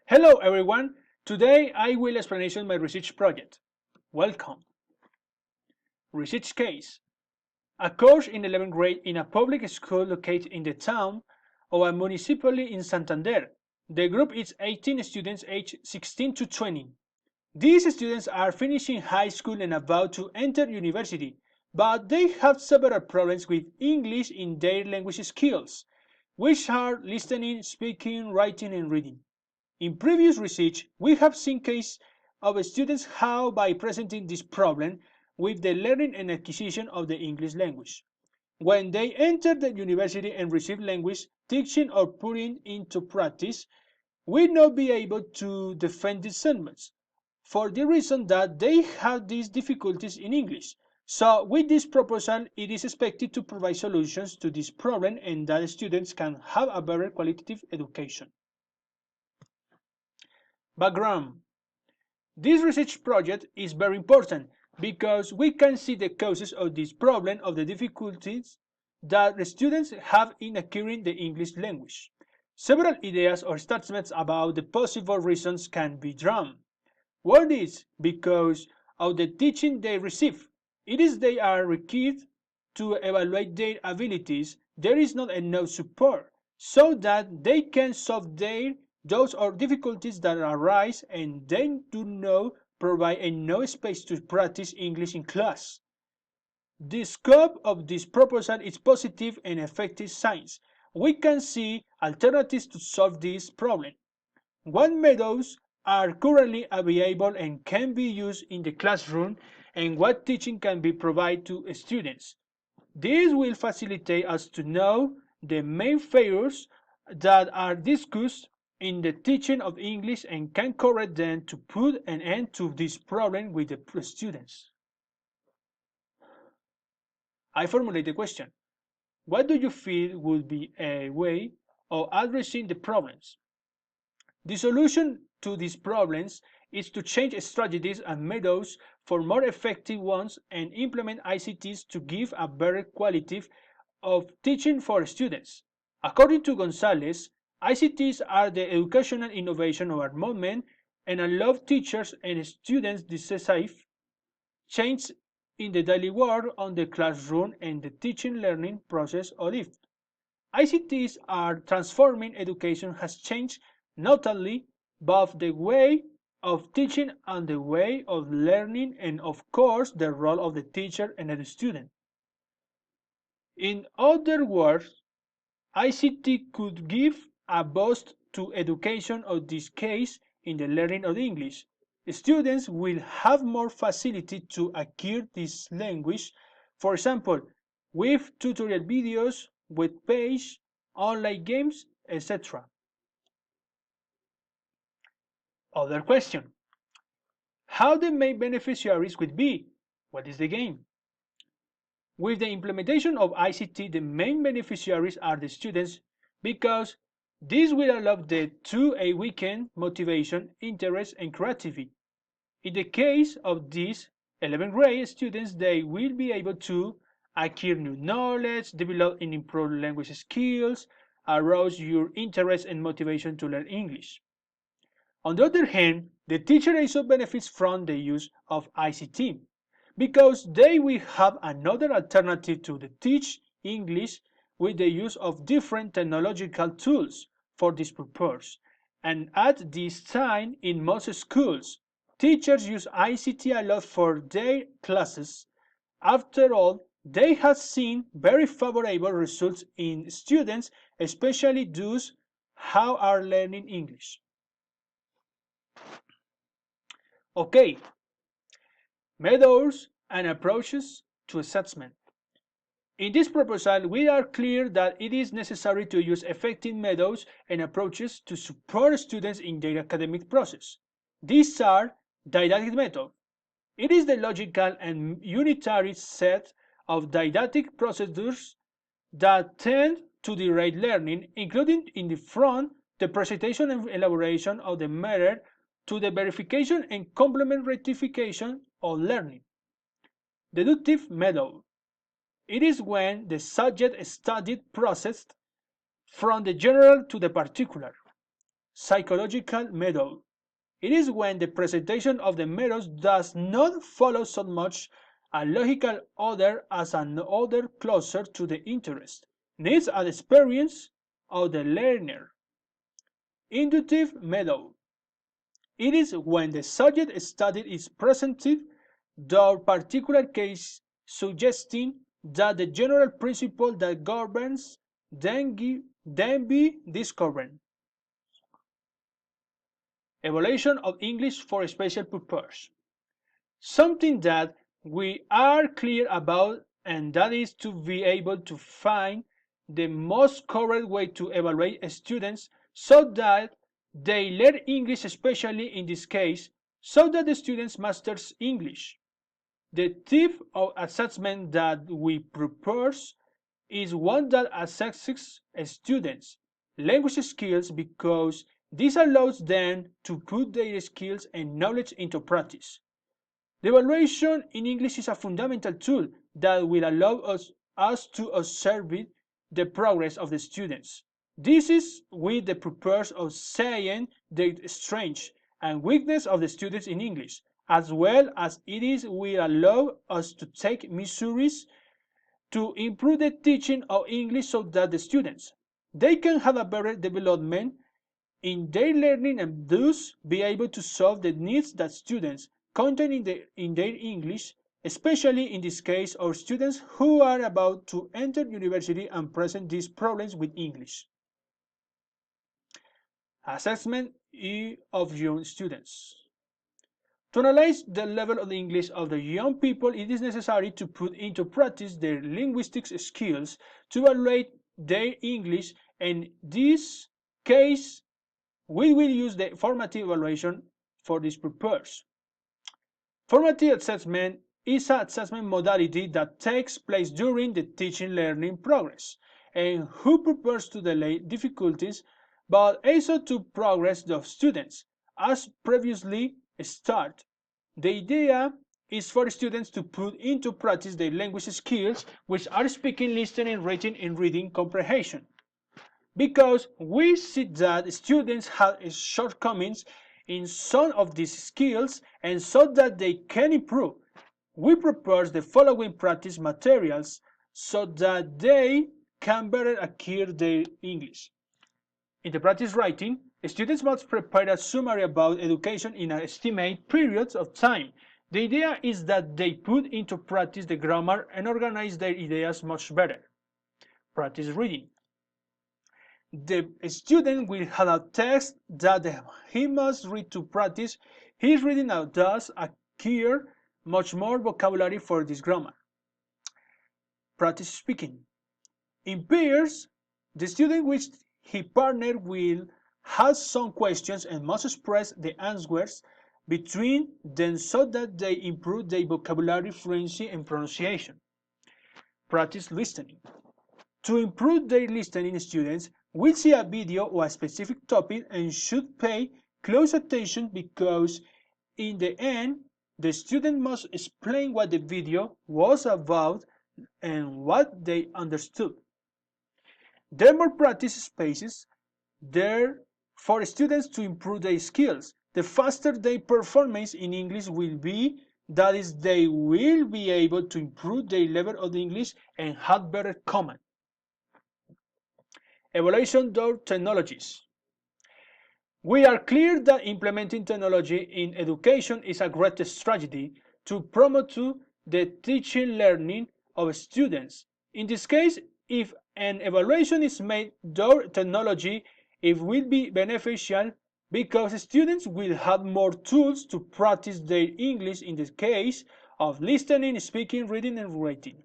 Hello everyone. Today I will explanation my research project. Welcome. Research case. A course in 11th grade in a public school located in the town of a municipality in Santander. The group is 18 students aged 16 to 20. These students are finishing high school and about to enter university, but they have several problems with English in their language skills, which are listening, speaking, writing, and reading. In previous research, we have seen cases of students how by presenting this problem with the learning and acquisition of the English language. When they enter the university and receive language teaching or putting into practice, will not be able to defend these sentiments for the reason that they have these difficulties in English. So with this proposal, it is expected to provide solutions to this problem and that students can have a better qualitative education. Background. This research project is very important because we can see the causes of this problem of the difficulties that the students have in acquiring the English language. Several ideas or statements about the possible reasons can be drawn. One is because of the teaching they receive. It is they are required to evaluate their abilities. There is not enough support so that they can solve their those are difficulties that arise and they do not provide enough space to practice English in class. The scope of this proposal is positive and effective science. We can see alternatives to solve this problem. What methods are currently available and can be used in the classroom and what teaching can be provided to students. This will facilitate us to know the main failures that are discussed in the teaching of English and can correct them to put an end to this problem with the students. I formulate the question. What do you feel would be a way of addressing the problems? The solution to these problems is to change strategies and methods for more effective ones and implement ICTs to give a better quality of teaching for students. According to Gonzalez, ICTs are the educational innovation of our moment and allow teachers and students decisive change in the daily work on the classroom and the teaching learning process of it. ICTs are transforming education has changed not only both the way of teaching and the way of learning and of course the role of the teacher and the student. In other words, ICT could give a boost to education of this case in the learning of English. Students will have more facility to acquire this language, for example, with tutorial videos, web page, online games, etc. Other question. How the main beneficiaries would be? What is the game? With the implementation of ICT, the main beneficiaries are the students because this will allow them to awaken motivation, interest, and creativity. In the case of these 11th grade students, they will be able to acquire new knowledge, develop and improve language skills, arouse your interest and motivation to learn English. On the other hand, the teacher also benefits from the use of ICT because they will have another alternative to teach English with the use of different technological tools for this purpose. And at this time, in most schools, teachers use ICT a lot for their classes. After all, they have seen very favorable results in students, especially those who are learning English. Okay, methods and approaches to assessment. In this proposal, we are clear that it is necessary to use effective methods and approaches to support students in their academic process. These are didactic method. It is the logical and unitary set of didactic procedures that tend to direct learning, including in the front the presentation and elaboration of the matter to the verification and complement rectification of learning. Deductive method. It is when the subject is studied processed from the general to the particular. psychological method. It is when the presentation of the methods does not follow so much a logical order as an order closer to the interest, needs, and experience of the learner. Inductive method. It is when the subject studied is presented, the particular case suggesting that the general principle that governs then be discovered. Evaluation of English for special purpose. Something that we are clear about, and that is to be able to find the most correct way to evaluate students so that they learn English, especially in this case, so that the students masters English. The type of assessment that we propose is one that assesses students' language skills because this allows them to put their skills and knowledge into practice. The evaluation in English is a fundamental tool that will allow us to observe the progress of the students. This is with the purpose of seeing the strengths and weakness of the students in English, as well as will allow us to take measures to improve the teaching of English so that the students they can have a better development in their learning and thus be able to solve the needs that students contain in their English, especially in this case of students who are about to enter university and present these problems with English. Assessment of young students. To analyze the level of the English of the young people, it is necessary to put into practice their linguistic skills to evaluate their English. In this case, we will use the formative evaluation for this purpose. Formative assessment is an assessment modality that takes place during the teaching learning progress and who prepares to delay difficulties but also to progress the students as previously started. The idea is for students to put into practice their language skills, which are speaking, listening, writing, and reading comprehension. Because we see that students have shortcomings in some of these skills, and so that they can improve, we propose the following practice materials so that they can better acquire their English. In the practice writing, students must prepare a summary about education in an estimated periods of time. The idea is that they put into practice the grammar and organize their ideas much better. Practice reading. The student will have a text that he must read to practice his reading and thus acquire much more vocabulary for this grammar. Practice speaking. In pairs, the student which he partner will have some questions and must express the answers between them so that they improve their vocabulary, fluency, and pronunciation. Practice listening. To improve their listening, students will see a video or a specific topic and should pay close attention because in the end, the student must explain what the video was about and what they understood. There are more practice spaces there for students to improve their skills. The faster their performance in English will be, that is, they will be able to improve their level of English and have better command. Evaluation of technologies. We are clear that implementing technology in education is a great strategy to promote the teaching learning of students. In this case, if an evaluation is made through technology, it will be beneficial because students will have more tools to practice their English in the case of listening, speaking, reading, and writing.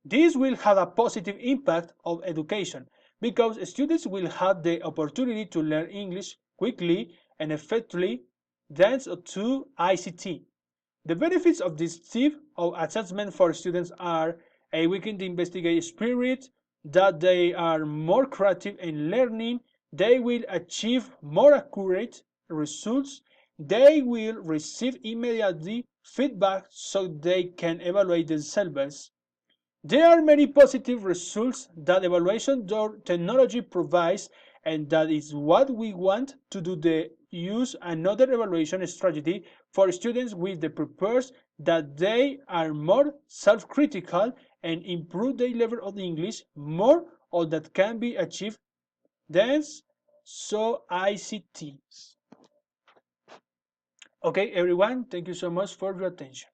This will have a positive impact on education because students will have the opportunity to learn English quickly and effectively thanks to ICT. The benefits of this type of assessment for students are a weakened investigative spirit, that they are more creative in learning, they will achieve more accurate results, they will receive immediately feedback so they can evaluate themselves. There are many positive results that evaluation technology provides, and that is what we want to do, the use another evaluation strategy for students with the purpose that they are more self-critical and improve their level of English more, or that can be achieved thanks so ICTs. Okay, everyone, thank you so much for your attention.